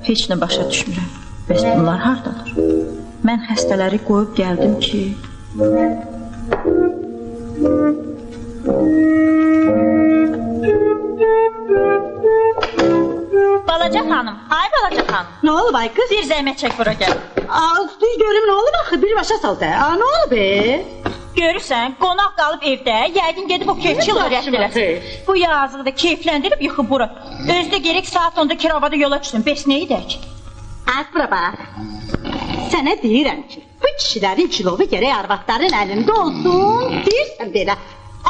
Heç nə başa düşmürəm. Bəs bunlar hardadır? Mən xəstələri qoyub gəldim ki... Balaca xanım, ay balaca xanım. Ne oldu ay kız? Bir zəhmət çək bura gəl. Dur görüm ne oldu axı, bir başa sal da. Ne oldu be? Görürsən, qonaq qalıb evdə, yəqin gedib o kefçil öyrətdirəsin. Bu yazığı da keyfləndirib yıxıb bura. Özdə gerək saat 10'da kiravada yola düşsün, bəs nə edək? Az bura bax. Sənə deyirəm ki, bu kişilərin kilovu gərək arvadların əlində olsun, deyirsən belə.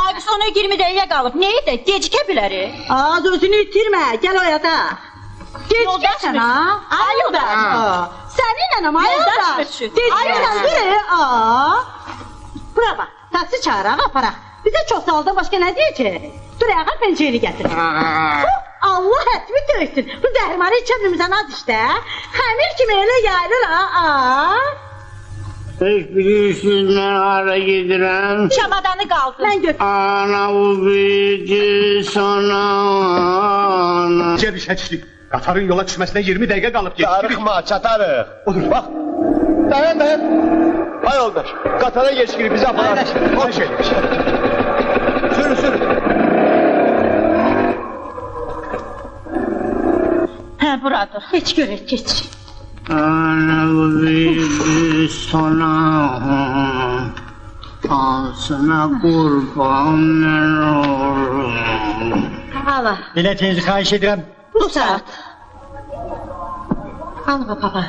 Ay biz ona 20 dəqiqə qalıb, nə edək, gecikə bilərik. Az özünü itirmə, gəl oyada. Gecikəsən ha? Ay yoldaş. Səninlə ama ay yoldaş. Gecikəsən dur. Bura bax, taksi çağıraq, aparaq. Bizə çox saldan başqa nə deyəcək? Dur ayağa penceyini gətir. Allah ətimi döysün. Bu zəhrimarı içəmimizən az işdə. Xəmir kimi elə yayılır ha. Heç bilirsiniz mən hara gedirəm? Çamadanı qaldır. Mən götür. Ana bu bilgi sana ana. Gel işə qatarın yola düşməsinə 20 dəqiqə qalıb gecikirik. Darıxma, çatarıq. Odur, bax. Dayan. Hay yoldaş, qatara gecikirik, bizi aparar. Hoş gelmiş. Sürün. Hə, buradır. Geç görək, geç. Ana bu bilgi sana ağzına qurban mən olurum. Allah. Biletinizi xahiş edirəm. Bu saat. Al baba.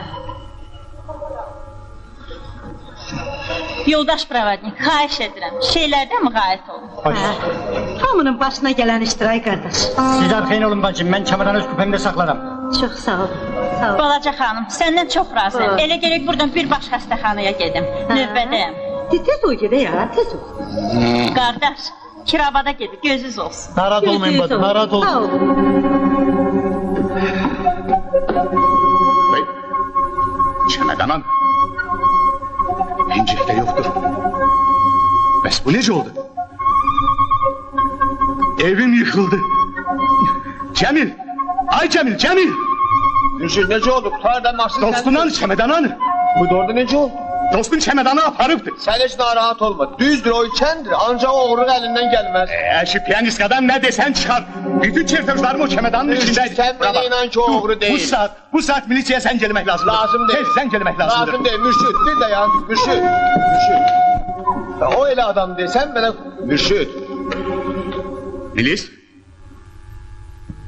Yoldaş pravadnik, xahiş edirəm. Şeylərdən müğayət olun. Hamının başına gələn iştiray qardaş. Siz arxayın olun bacım, mən çamadanı öz kupemdə saxlaram. Çox sağ ol. Balaca xanım, səndən çox razıyam. Elə gerək buradan bir baş xəstəxanaya gedim. Növbədəyəm. Tez ol gedə ya, tez ol. Qardaş, kiravada gedib, gözünüz olsun. Narahat olmayın bacım, narahat olsun. Bey, çəmədanan. Pencəkdə yoxdur. Bəs bu necə oldu? Evim yıxıldı. Cəmil! Ay Cəmil! Mürşid, necə oldu? Qutardan maşın Dostundan çəmədanan. Bu doğru necə oldu? Dostun çəmədanı aparıbdı. Sen hiç narahat olma. Düzdür, o içendir. Ancak oğrun elinden gelmez. Şu piyanistkadan ne desen çıkar. Bütün çertözlarım o çemedanın içindeydi. Sen bana inan ki o oğru değil. Bu saat milisiyaya sen gelmek lazım. Lazım değil. Sen gelmek lazımdır. Lazım değil. Mürşid, bir de ya. Mürşid. Ya o öyle adam değil. Sen bana... Mürşid. Milis?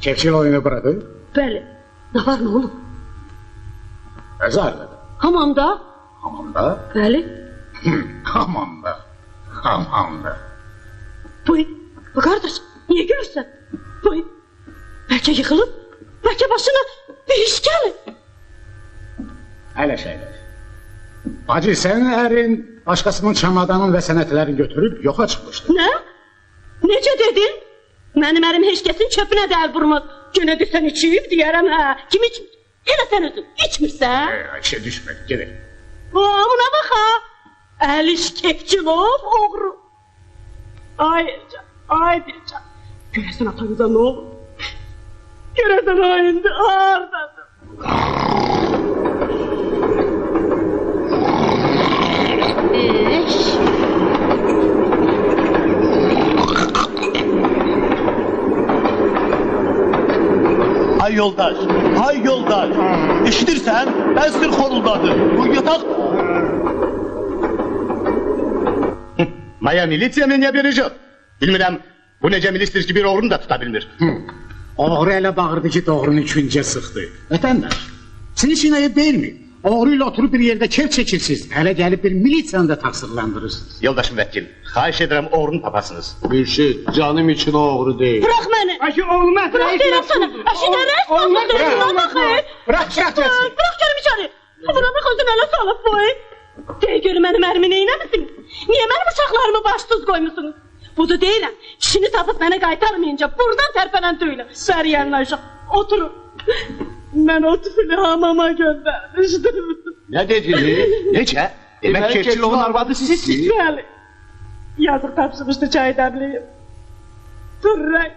Kefçil oyunu bırakın. Bəli. Ne var ne oğlum? Ezarladı. Hamamda? Hamamda. Bəli. Hamamda. Buyur. Qardaş, niye gülürsən? Buyur. Bəlkə yıxılıb, bəlkə başına bir iş gəlir. Hələ şeyler. Bacı senin ərin başkasının çamadanın və sənətlərini götürüb yoxa çıxmışdı. Nə? Necə dedin? Mənim ərim heç kəsin çöpünə də əl vurmaz. Gönə desən içiyib deyərəm hə. Kim içmir? Hələ sən özün içmirsən? İşe düşmedi, gelin. Buna bax ha. Əl iş kepçilov, oğru. Ay Bircan. Görəsən atanıza nə olur? Görəsən o indi hardadır? Ay yoldaş. İşitirsən, ben sır xoruldadı. Bu yatak... Maya milisiya mı ne verecek? Bilmirəm, bu necə milistir ki bir oğrunu da tuta bilmir. Oğru elə bağırdı ki doğrunu üçüncüye sıxdı. Vətəndaş, sizin için ayıp değil mi? Oğruyla oturup bir yerde kef çekirsiniz. Hele gelip bir milisiyanı da taksırlandırırsınız. Yoldaşım vəkil, xahiş edirəm oğrunu tapasınız. Mürşid, canım için oğru değil. Bırak məni. Ayşe olmaz. Bırak deyirəm sana. Aşı nərəs baxır? Bırak gelsin. Bırak görüm içeri. Buna bax özün elə salıb boy. Dey görüm mənim ərimi neynəmisiniz? Niyə mənim uşaqlarımı başsız qoymusunuz? Budu deyirəm, kişini tapıb mənə qaytarmayınca buradan tərpənən tüylü. Bəri yanına aşağı, oturun. Mən o tüylü hamama göndermişdim. Ne dediniz? Necə? Demək Keçilovun arvadı sizsiniz. Bəli. Yazıq tapşırmışdı çay dəmliyim. Durrək.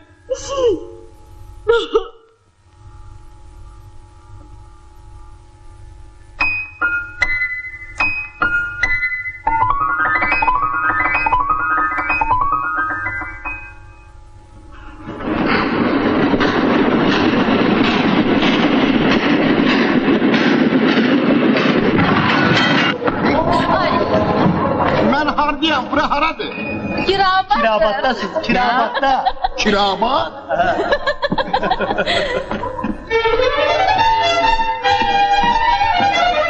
Ben hardiyam, bura haradır? Kirabatdır. Kirabatta. Kirabat?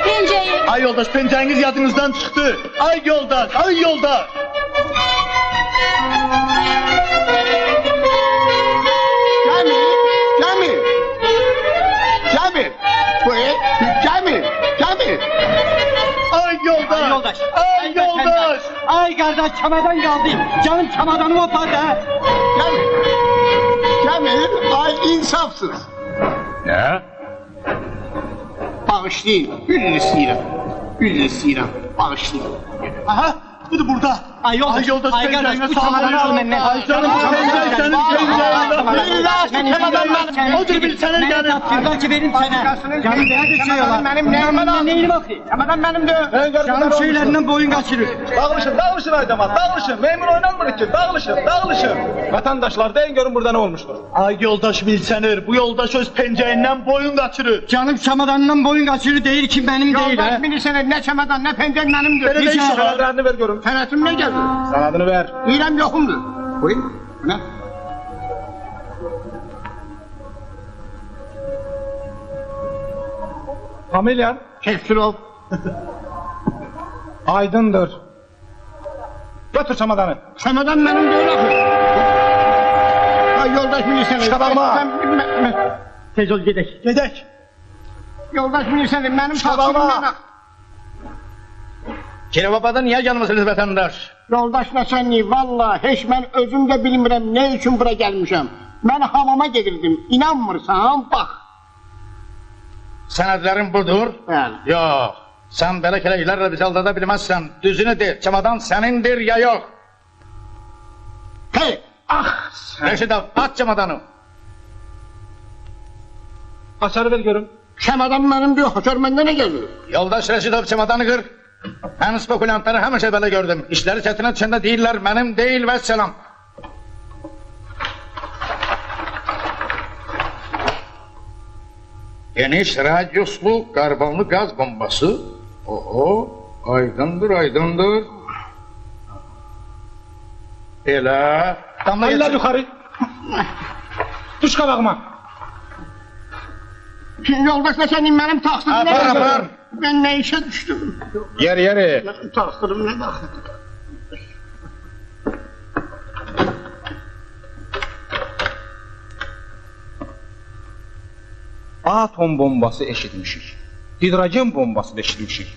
Penceyi. Ay yoldaş pencereniz yadınızdan çıktı. Ay yoldaş, ay yoldaş. Cemil! Cemil! Cemil! Cemil! Ay yoldaş. Ay yoldaş. Ay yoldaş. Ay kardeş çamadan geldi. Canım çamadanımı opardı ha. Cemil! Ay insafsız! Ne? Bağışlayın, üzr istəyirəm. Üzr istəyirəm, bağışlayın. Aha, bu da burada. Ay yoldaş. Ay yoldaş Ay kardeş pencerene bu çamadanı al benden. Ay canım çamadan senin pencerene. Çamadan odur bir senin Beni gelin. tapdırdan ki benim sana. Canım ne düşüyorlar. Benim neyini bakayım? Çamadan benimdir. Canım şeylerinden boyun kaçırır. Dağılışın Aydamat, dağılışın. Memur oynanmır ki, dağılışın. Vatandaşlar deyin görün burada ne olmuştur. Ay yoldaş bilsenir, bu yoldaş öz pencerenden boyun kaçırır. Canım çamadanından boyun kaçırır değil ki benim değil ha. Yoldaş bilirsən, ne çamadan, ne pencere benimdir. Böyle de iş var. Senedlerini ver görün. Senetim ne geldi? Senedini ver. Deyirəm yoxumdur. Buyurun, bu ne? Familyan Keçilov. Aydındır. Götür çamadanı. Çamadan benim değil axı. Ay yoldaş bilirsən. Çıkarma. Tez ol gidek. Gedek. Yoldaş bilirsən, benim Çıkarma. taksimimdən. Kirababada niye gelmişsiniz vatandaş? Yoldaş nəsənlik, valla heç mən özüm də bilmirəm nə üçün bura gəlmişəm. Mən hamama gedirdim, inanmırsan, bax. Senedlerin budur. Bəli. Yok. Sen böyle keleylerle bizi aldada bilmezsen düzünü de çamadan senindir ya yok. Hey, ah! Reşit abi at çamadanı. Açarı ver görün. Çamadan mənimdir, haçar məndə nə gəlir? Yoldaş Reşit abi çamadanı kır. Ben spekulyantları hemişe böyle gördüm. İşleri çetine düşende değiller, benim değil ve selam. Geniş radyuslu karbonlu gaz bombası. Oho, aydındır, aydındır. Elə. Damla Eller yeter. yukarı. Düş qabağıma. Yoldaş nəsənlik, mənim taksirim nə Apar, gəlir? apar. Mən nə işə düşdüm? Yeri. Mənim taksirim nə bax? Atom bombası eşitmişik. Hidrogen bombası da eşitmişik.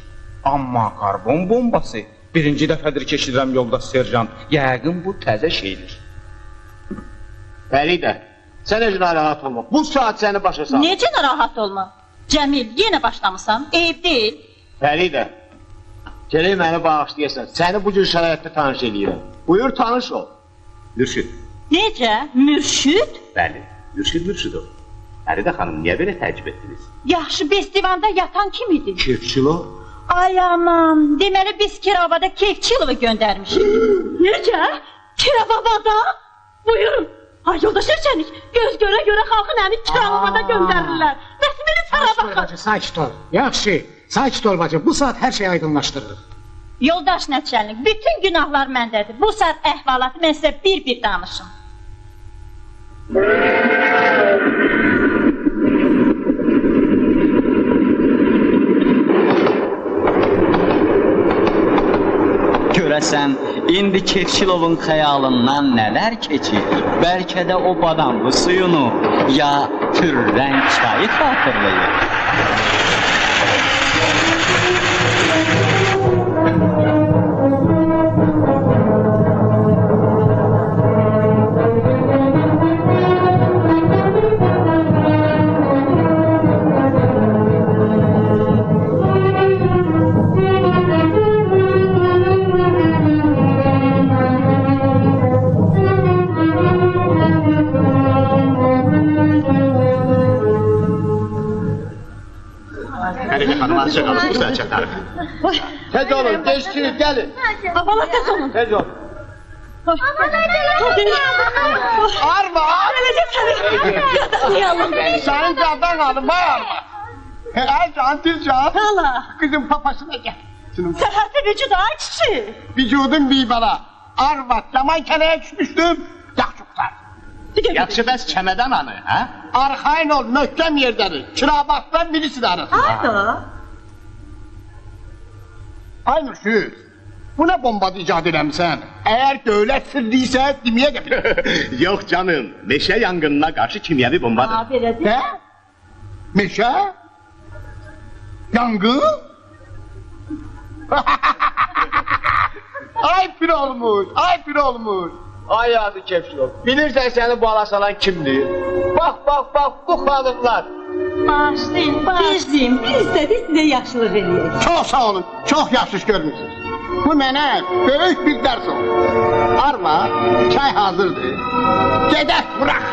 Amma karbon bombası birinci dəfədir ki eşidirəm yoldaş serjant. Yəqin bu təzə şeydir. Fəride, sən heç narahat olma. Bu saat səni başa sal. Necə narahat olma? Cəmil, yenə başlamısan? Eyb deyil. Fəride, gələk məni bağışlayasan. Səni bu cür şəraitdə tanış edirəm. Buyur, tanış ol. Mürşid. Necə? Mürşid? Bəli, Mürşid o. Fəridə xanım, niyə belə təəccüb etdiniz? Yaxşı, biz divanda yatan kim idi? Kefçilo. Ay aman, deməli biz Kiravada Kefçilovu göndərmişik. Necə? Kiravabada? Buyurun. Ay yoldaş Erçənik, göz görə xalqın əmi Kiravabada göndərirlər. Bəs beni sana Sakit ol baxın. bacı, sakit ol. Yaxşı, sakit ol bacı. Bu saat her şey aydınlaşdırılır. Yoldaş Nəçənlik, bütün günahlar məndədir. Bu saat əhvalatı mən sizə bir-bir danışım. Görəsən, indi Kefçilovun xəyalından nələr keçir? Bəlkə də o badamlı suyunu, ya pürrəng çayı xatırlayır. Yola çatarıq. Tez olun, geçsiniz, gelin. Bala tez olun. Tez olun. Arma. Geleceğim seni. Yadalayalım. Senin candan alın, bağırma. Ercan, Dilcan. Hala. Kızın papasına gel. Səhəfi vücud ay kişi. Vücudum bir bala. Arvat, yaman kəleye düşmüştüm. Yaxşıqlar. Yaxşı bəs çəmədən anı, hə? Arxain ol, möhkəm yerdədir. Kirabatdan birisi de arasın. Hayda. Ay Mürşüd, bu ne bomba icat eləmsən? Eğer dövlət sırrıysa deməyə də bilir. Yox canım, meşə yanğınına qarşı kimyəvi bombadır. Belədir. Ne? Meşe? Yangın? Ay pir olmuş, ay pir olmuş. Ay yazı Kefşilov. Bilirsən səni balasalan kimdir? Bak bu hanımlar. Bağışlayın, bağışlayın. Biz istədik sizə yaxşılıq eləyək. Çok sağ olun, çok yaxşı görmüşsünüz. Bu mənə böyük bir dərs oldu. Arva, çay hazırdır. Gedək bırak.